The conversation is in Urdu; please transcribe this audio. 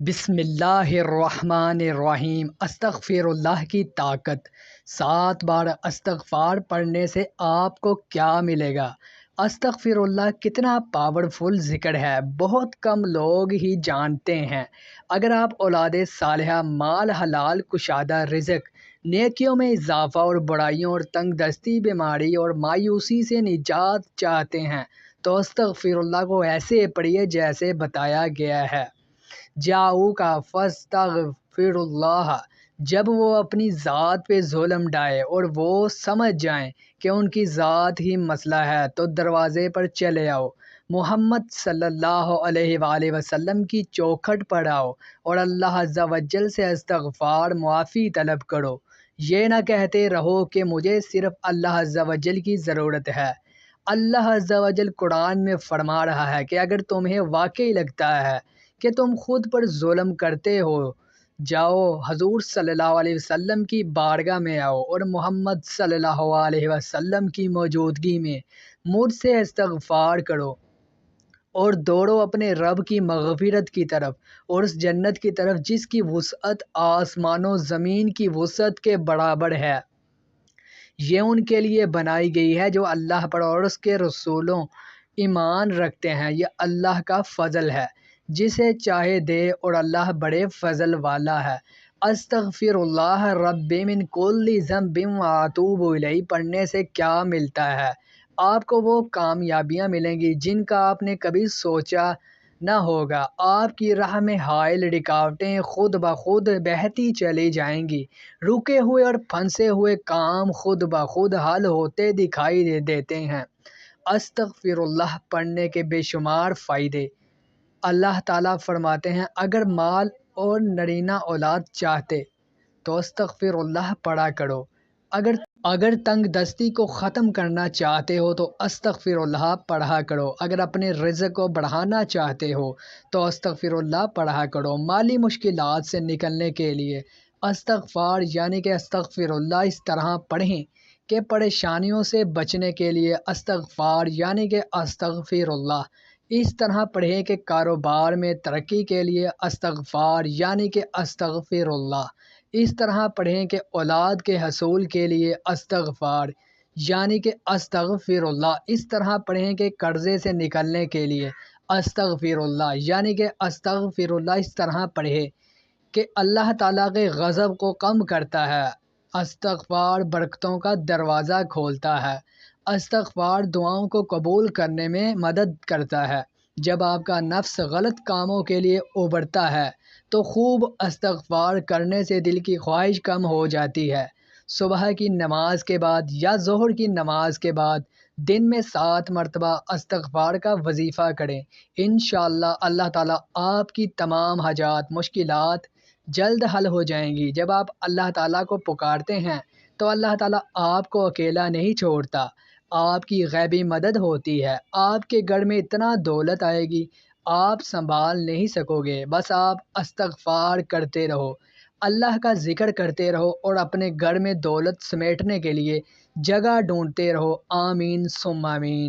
بسم اللہ الرحمن الرحیم۔ استغفر اللہ کی طاقت۔ 7 بار استغفار پڑھنے سے آپ کو کیا ملے گا؟ استغفر اللہ کتنا پاورفل ذکر ہے، بہت کم لوگ ہی جانتے ہیں۔ اگر آپ اولاد صالحہ، مال حلال، کشادہ رزق، نیکیوں میں اضافہ اور برائیوں اور تنگ دستی، بیماری اور مایوسی سے نجات چاہتے ہیں تو استغفر اللہ کو ایسے پڑھیے جیسے بتایا گیا ہے۔ جاؤ کا فاستغفر اللہ، جب وہ اپنی ذات پہ ظلم ڈھائے اور وہ سمجھ جائیں کہ ان کی ذات ہی مسئلہ ہے تو دروازے پر چلے آؤ، محمد صلی اللہ علیہ وآلہ وسلم کی چوکھٹ پر آؤ اور اللہ عز و جل سے استغفار معافی طلب کرو۔ یہ نہ کہتے رہو کہ مجھے صرف اللہ عز و جل کی ضرورت ہے۔ اللہ عز و جل قرآن میں فرما رہا ہے کہ اگر تمہیں واقعی لگتا ہے کہ تم خود پر ظلم کرتے ہو، جاؤ حضور صلی اللہ علیہ وسلم کی بارگاہ میں آؤ اور محمد صلی اللہ علیہ وسلم کی موجودگی میں مجھ سے استغفار کرو اور دوڑو اپنے رب کی مغفرت کی طرف اور اس جنت کی طرف جس کی وسعت آسمان و زمین کی وسعت کے برابر ہے۔ یہ ان کے لیے بنائی گئی ہے جو اللہ پر اور اس کے رسولوں ایمان رکھتے ہیں۔ یہ اللہ کا فضل ہے، جسے چاہے دے اور اللہ بڑے فضل والا ہے۔ استغفر اللہ ربی من کل ذنب واتوب الیہ پڑھنے سے کیا ملتا ہے؟ آپ کو وہ کامیابیاں ملیں گی جن کا آپ نے کبھی سوچا نہ ہوگا۔ آپ کی راہ میں حائل رکاوٹیں خود بخود بہتی چلی جائیں گی۔ رکے ہوئے اور پھنسے ہوئے کام خود بخود حل ہوتے دکھائی دیتے ہیں۔ استغفر اللہ پڑھنے کے بے شمار فائدے۔ اللہ تعالیٰ فرماتے ہیں اگر مال اور نرینہ اولاد چاہتے تو استغفر اللہ پڑھا کرو۔ اگر تنگ دستی کو ختم کرنا چاہتے ہو تو استغفر اللہ پڑھا کرو۔ اگر اپنے رزق کو بڑھانا چاہتے ہو تو استغفر اللہ پڑھا کرو۔ مالی مشکلات سے نکلنے کے لیے استغفار یعنی کہ استغفر اللہ اس طرح پڑھیں کہ پریشانیوں سے بچنے کے لیے استغفار یعنی کہ استغفر اللہ اس طرح پڑھیں کہ کاروبار میں ترقی کے لیے استغفار یعنی کہ استغفر اللہ اس طرح پڑھیں کہ اولاد کے حصول کے لیے استغفار یعنی کہ استغفر اللہ اس طرح پڑھیں کہ قرضے سے نکلنے کے لیے استغفر اللہ یعنی کہ استغفر اللہ اس طرح پڑھیں کہ اللہ تعالیٰ کے غضب کو کم کرتا ہے۔ استغفار برکتوں کا دروازہ کھولتا ہے۔ استغفار دعاؤں کو قبول کرنے میں مدد کرتا ہے۔ جب آپ کا نفس غلط کاموں کے لیے ابھرتا ہے تو خوب استغفار کرنے سے دل کی خواہش کم ہو جاتی ہے۔ صبح کی نماز کے بعد یا ظہر کی نماز کے بعد دن میں 7 مرتبہ استغفار کا وظیفہ کریں۔ انشاءاللہ اللہ تعالیٰ آپ کی تمام حاجات مشکلات جلد حل ہو جائیں گی۔ جب آپ اللہ تعالیٰ کو پکارتے ہیں تو اللہ تعالیٰ آپ کو اکیلا نہیں چھوڑتا، آپ کی غیبی مدد ہوتی ہے۔ آپ کے گھر میں اتنا دولت آئے گی آپ سنبھال نہیں سکو گے۔ بس آپ استغفار کرتے رہو، اللہ کا ذکر کرتے رہو اور اپنے گھر میں دولت سمیٹنے کے لیے جگہ ڈھونڈتے رہو۔ آمین ثم آمین۔